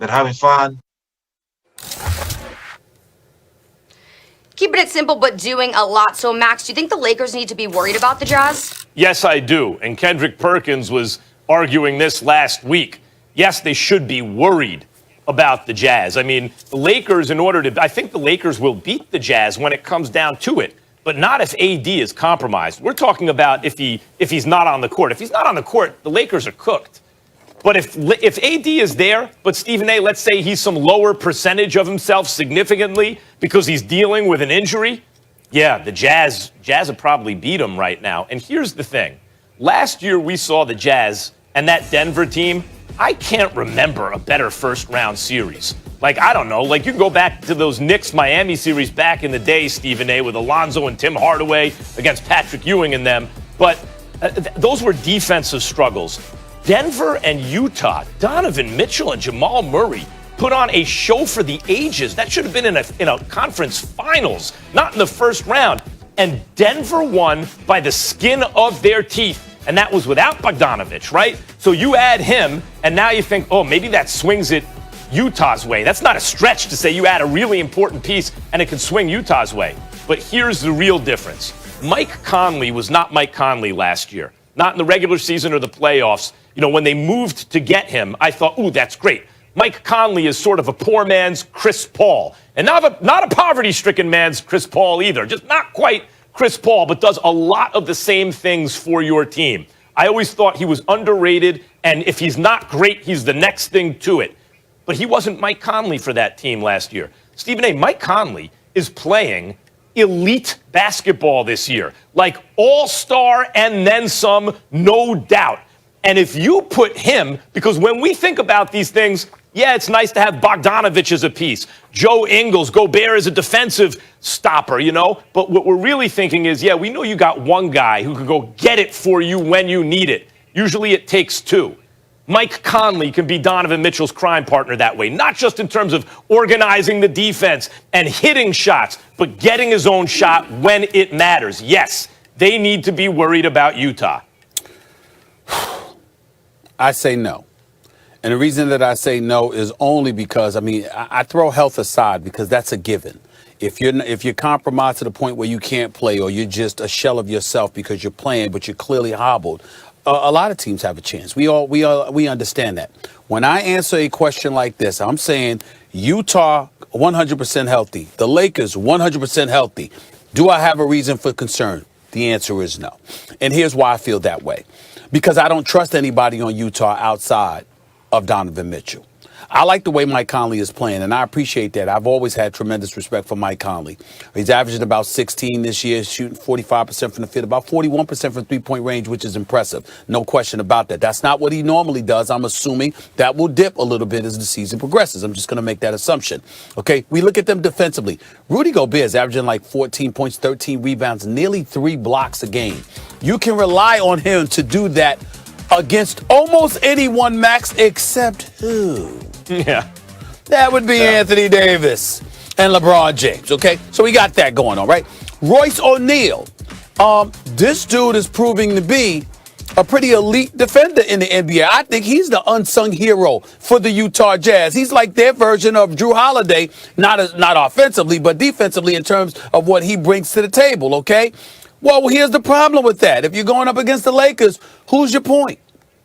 They're having fun. Keeping it simple, but doing a lot. So, Max, do you think the Lakers need to be worried about the Jazz? Yes, I do. And Kendrick Perkins was arguing this last week. Yes, they should be worried about the Jazz. I mean, the Lakers, I think the Lakers will beat the Jazz when it comes down to it, but not if AD is compromised. We're talking about if he's not on the court. If he's not on the court, the Lakers are cooked. But if AD is there, but Stephen A., let's say he's some lower percentage of himself significantly because he's dealing with an injury, yeah, the Jazz would probably beat him right now. And here's the thing. Last year we saw the Jazz and that Denver team. I can't remember a better first-round series. Like, I don't know. Like, you can go back to those Knicks-Miami series back in the day, Stephen A., with Alonzo and Tim Hardaway against Patrick Ewing and them. But those were defensive struggles. Denver and Utah, Donovan Mitchell and Jamal Murray put on a show for the ages. That should have been in a conference finals, not in the first round. And Denver won by the skin of their teeth. And that was without Bogdanovich, right? So you add him, and now you think, oh, maybe that swings it Utah's way. That's not a stretch to say you add a really important piece and it can swing Utah's way. But here's the real difference. Mike Conley was not Mike Conley last year. Not in the regular season or the playoffs. You know, when they moved to get him, I thought, ooh, that's great. Mike Conley is sort of a poor man's Chris Paul. And not a poverty-stricken man's Chris Paul either. Just not quite Chris Paul, but does a lot of the same things for your team. I always thought he was underrated, and if he's not great, he's the next thing to it. But he wasn't Mike Conley for that team last year. Stephen A., Mike Conley is playing elite basketball this year. Like all-star and then some, no doubt. And if you put him, because when we think about these things, yeah, it's nice to have Bogdanovich as a piece. Joe Ingles, Gobert as a defensive stopper, you know? But what we're really thinking is, yeah, we know you got one guy who can go get it for you when you need it. Usually it takes two. Mike Conley can be Donovan Mitchell's crime partner that way, not just in terms of organizing the defense and hitting shots, but getting his own shot when it matters. Yes, they need to be worried about Utah. I say no. And the reason that I say no is only because, I throw health aside because that's a given. If you're compromised to the point where you can't play or you're just a shell of yourself because you're playing, but you're clearly hobbled, a lot of teams have a chance. We understand that. When I answer a question like this, I'm saying Utah 100% healthy. The Lakers 100% healthy. Do I have a reason for concern? The answer is no. And here's why I feel that way. Because I don't trust anybody on Utah outside of Donovan Mitchell. I like the way Mike Conley is playing, and I appreciate that. I've always had tremendous respect for Mike Conley. He's averaging about 16 this year, shooting 45% from the field, about 41% from three-point range, which is impressive. No question about that. That's not what he normally does. I'm assuming that will dip a little bit as the season progresses. I'm just going to make that assumption. Okay, we look at them defensively. Rudy Gobert is averaging like 14 points, 13 rebounds, nearly 3 blocks a game. You can rely on him to do that against almost anyone, Max, except who? Yeah. That would be Anthony Davis and LeBron James, okay? So we got that going on, right? Royce O'Neal. This dude is proving to be a pretty elite defender in the NBA. I think he's the unsung hero for the Utah Jazz. He's like their version of Drew Holiday, not offensively, but defensively in terms of what he brings to the table, okay? Well, here's the problem with that. If you're going up against the Lakers, who's your point?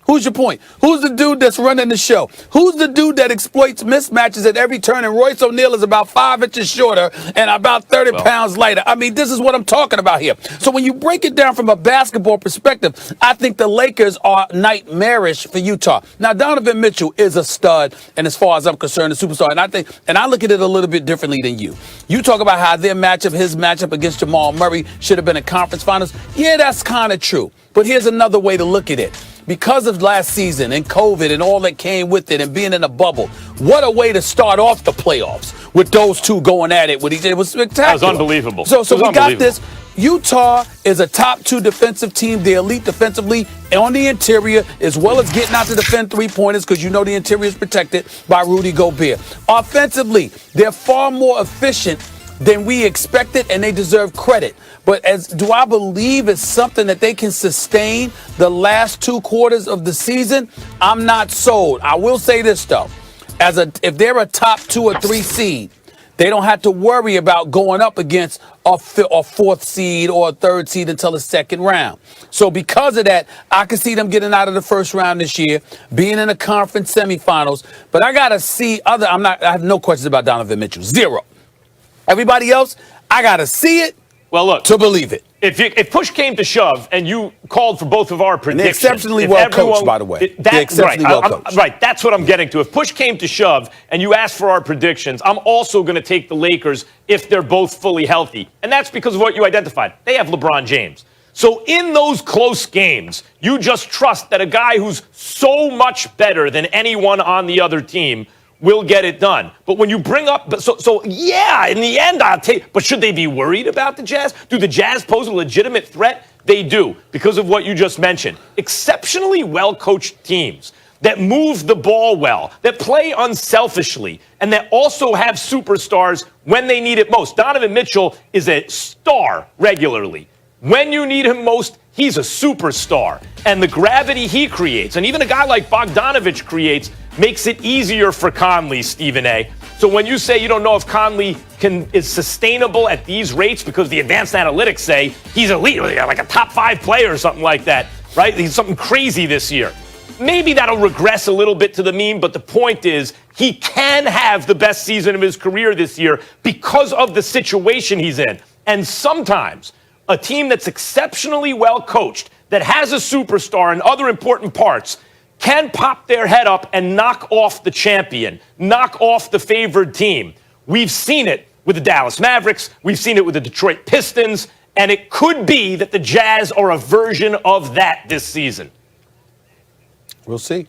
Who's your point? Who's the dude that's running the show? Who's the dude that exploits mismatches at every turn? And Royce O'Neal is about 5 inches shorter and about 30 pounds lighter. I mean, this is what I'm talking about here. So when you break it down from a basketball perspective, I think the Lakers are nightmarish for Utah. Now, Donovan Mitchell is a stud, and as far as I'm concerned, a superstar. And I look at it a little bit differently than you. You talk about how his matchup against Jamal Murray should have been in conference finals. Yeah, that's kind of true. But here's another way to look at it. Because of last season and COVID and all that came with it and being in a bubble, what a way to start off the playoffs with those two going at it with each other. It was spectacular. That was unbelievable. So we got this. Utah is a top 2 defensive team. They're elite defensively on the interior, as well as getting out to defend three-pointers because you know the interior is protected by Rudy Gobert. Offensively, they're far more efficient than we expected, and they deserve credit. But do I believe it's something that they can sustain the last 2 quarters of the season? I'm not sold. I will say this, though. if they're a top 2 or 3 seed, they don't have to worry about going up against a 4th seed or a 3rd seed until the 2nd round. So because of that, I can see them getting out of the 1st round this year, being in the conference semifinals. But I gotta see I have no questions about Donovan Mitchell. 0. Everybody else, I gotta see it. Well, look, to believe it. If push came to shove and you called for both of our predictions, they're exceptionally well coached, by the way. They're exceptionally well coached. Right, that's what I'm getting to. If push came to shove and you asked for our predictions, I'm also going to take the Lakers if they're both fully healthy. And that's because of what you identified. They have LeBron James. So in those close games, you just trust that a guy who's so much better than anyone on the other team will get it done. But when you bring up, yeah, in the end, I'll take, but should they be worried about the Jazz? Do the Jazz pose a legitimate threat? They do, because of what you just mentioned. Exceptionally well-coached teams that move the ball well, that play unselfishly, and that also have superstars when they need it most. Donovan Mitchell is a star regularly. When you need him most, he's a superstar. And the gravity he creates, and even a guy like Bogdanovich creates, makes it easier for Conley, Stephen A. So when you say you don't know if Conley is sustainable at these rates because the advanced analytics say he's elite, like a top 5 player or something like that, right? He's something crazy this year. Maybe that'll regress a little bit to the mean, but the point is he can have the best season of his career this year because of the situation he's in. And sometimes a team that's exceptionally well coached, that has a superstar and other important parts, can pop their head up and knock off the champion, knock off the favored team. We've seen it with the Dallas Mavericks. We've seen it with the Detroit Pistons. And it could be that the Jazz are a version of that this season. We'll see.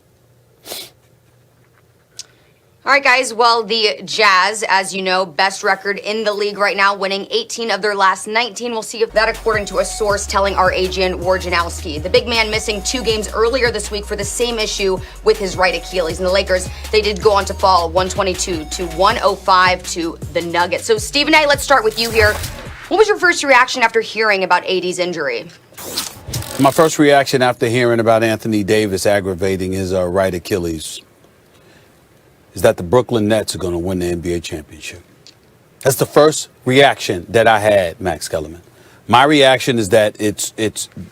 All right, guys. Well, the Jazz, as you know, best record in the league right now, winning 18 of their last 19. We'll see if that, according to a source telling our Adrian Wojnarowski. The big man missing 2 games earlier this week for the same issue with his right Achilles. And the Lakers, they did go on to fall 122 to 105 to the Nuggets. So, Stephen A., let's start with you here. What was your first reaction after hearing about AD's injury? My first reaction after hearing about Anthony Davis aggravating his right Achilles is that the Brooklyn Nets are going to win the NBA championship. That's the first reaction that I had, Max Kellerman. My reaction is that it's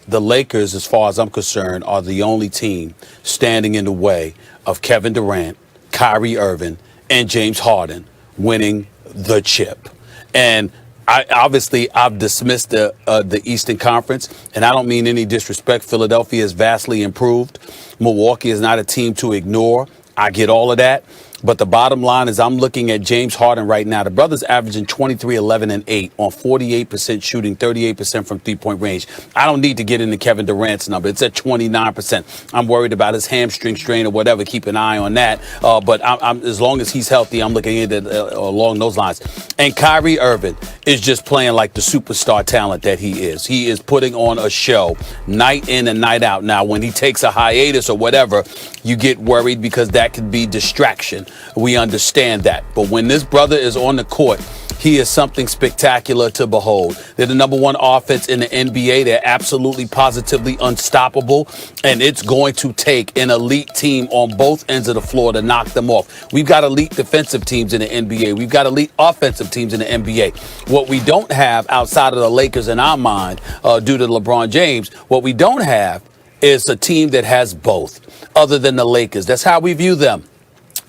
the Lakers, as far as I'm concerned, are the only team standing in the way of Kevin Durant, Kyrie Irving, and James Harden winning the chip. And I've dismissed the Eastern Conference, and I don't mean any disrespect. Philadelphia is vastly improved. Milwaukee is not a team to ignore. I get all of that. But the bottom line is I'm looking at James Harden right now. The brother's averaging 23, 11, and 8 on 48% shooting, 38% from three-point range. I don't need to get into Kevin Durant's number. It's at 29%. I'm worried about his hamstring strain or whatever. Keep an eye on that. But I'm as long as he's healthy, I'm looking at it along those lines. And Kyrie Irving is just playing like the superstar talent that he is. He is putting on a show night in and night out. Now, when he takes a hiatus or whatever, you get worried because that could be distraction. We understand that. But when this brother is on the court, he is something spectacular to behold. They're the number 1 offense in the NBA. They're absolutely, positively unstoppable. And it's going to take an elite team on both ends of the floor to knock them off. We've got elite defensive teams in the NBA. We've got elite offensive teams in the NBA. What we don't have outside of the Lakers in our mind, due to LeBron James, what we don't have is a team that has both, other than the Lakers. That's how we view them.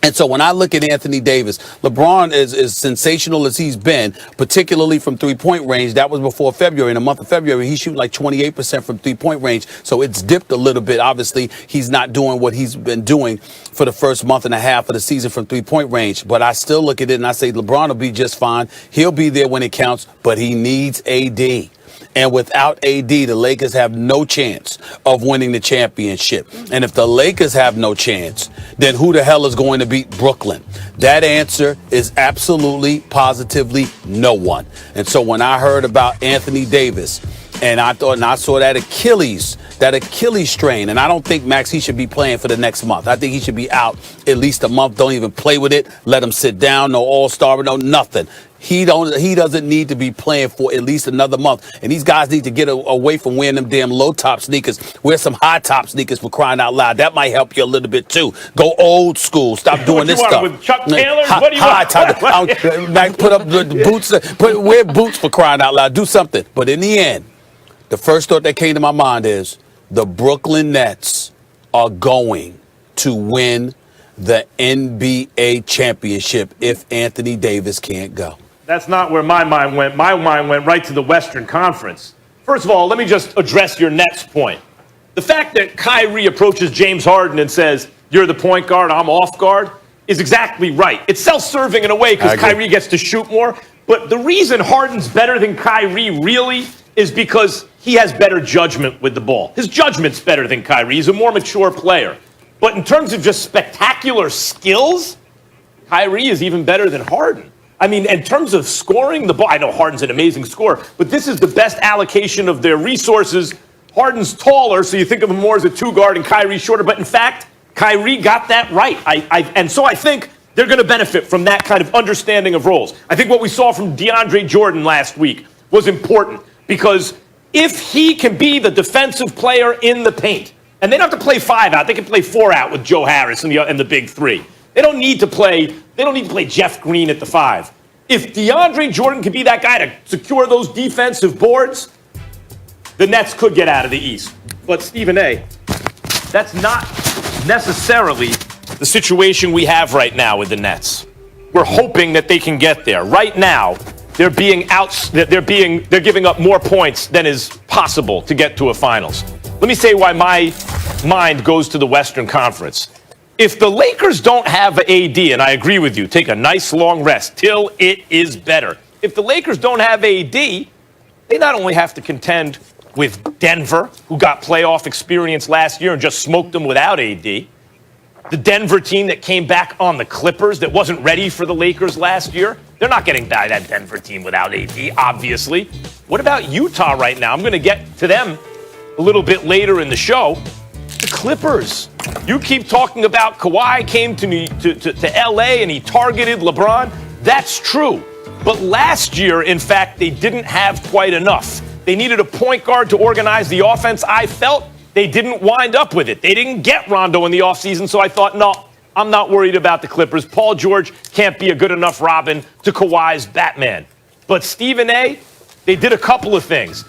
And so when I look at Anthony Davis, LeBron is as sensational as he's been, particularly from three-point range. That was before February. In the month of February, he's shooting like 28% from three-point range. So it's dipped a little bit. Obviously, he's not doing what he's been doing for the first month and a half of the season from three-point range. But I still look at it and I say LeBron will be just fine. He'll be there when it counts, but he needs AD. And without AD, the Lakers have no chance of winning the championship. And if the Lakers have no chance, then who the hell is going to beat Brooklyn? That answer is absolutely, positively no one. And so when I heard about Anthony Davis, and I saw that Achilles strain, and I don't think, Max, he should be playing for the next month. I think he should be out at least a month. Don't even play with it. Let him sit down. No all-star, no nothing. he doesn't need to be playing for at least another month. And these guys need to get away from wearing them damn low-top sneakers. Wear some high-top sneakers, for crying out loud. That might help you a little bit, too. Go old school. Stop doing this stuff. With Chuck Taylor? What do you want? Put up the boots. Wear boots, for crying out loud. Do something. But in the end, the first thought that came to my mind is the Brooklyn Nets are going to win the NBA championship if Anthony Davis can't go. That's not where my mind went. My mind went right to the Western Conference. First of all, let me just address your Nets point. The fact that Kyrie approaches James Harden and says, "You're the point guard, I'm off guard," is exactly right. It's self-serving in a way because Kyrie gets to shoot more. But the reason Harden's better than Kyrie really is because he has better judgment with the ball. His judgment's better than Kyrie. He's a more mature player. But in terms of just spectacular skills, Kyrie is even better than Harden. I mean, in terms of scoring the ball, I know Harden's an amazing scorer, but this is the best allocation of their resources. Harden's taller, so you think of him more as a two-guard and Kyrie's shorter. But in fact, Kyrie got that right. And so I think they're going to benefit from that kind of understanding of roles. I think what we saw from DeAndre Jordan last week was important because if he can be the defensive player in the paint, and they don't have to play 5 out, they can play 4 out with Joe Harris and the big 3. They don't need to play Jeff Green at the 5. If DeAndre Jordan can be that guy to secure those defensive boards, the Nets could get out of the East. But Stephen A., that's not necessarily the situation we have right now with the Nets. We're hoping that they can get there. Right now, they're giving up more points than is possible to get to a finals. Let me say why my mind goes to the Western Conference. If the Lakers don't have AD, and I agree with you, take a nice long rest till it is better. If the Lakers don't have AD, they not only have to contend with Denver, who got playoff experience last year and just smoked them without AD, the Denver team that came back on the Clippers that wasn't ready for the Lakers last year, they're not getting by that Denver team without AD, obviously. What about Utah right now? I'm going to get to them a little bit later in the show. The Clippers. You keep talking about Kawhi came to LA and he targeted LeBron. That's true. But last year, in fact, they didn't have quite enough. They needed a point guard to organize the offense. I felt they didn't wind up with it. They didn't get Rondo in the offseason, so I thought, no, I'm not worried about the Clippers. Paul George can't be a good enough Robin to Kawhi's Batman. But Stephen A., they did a couple of things.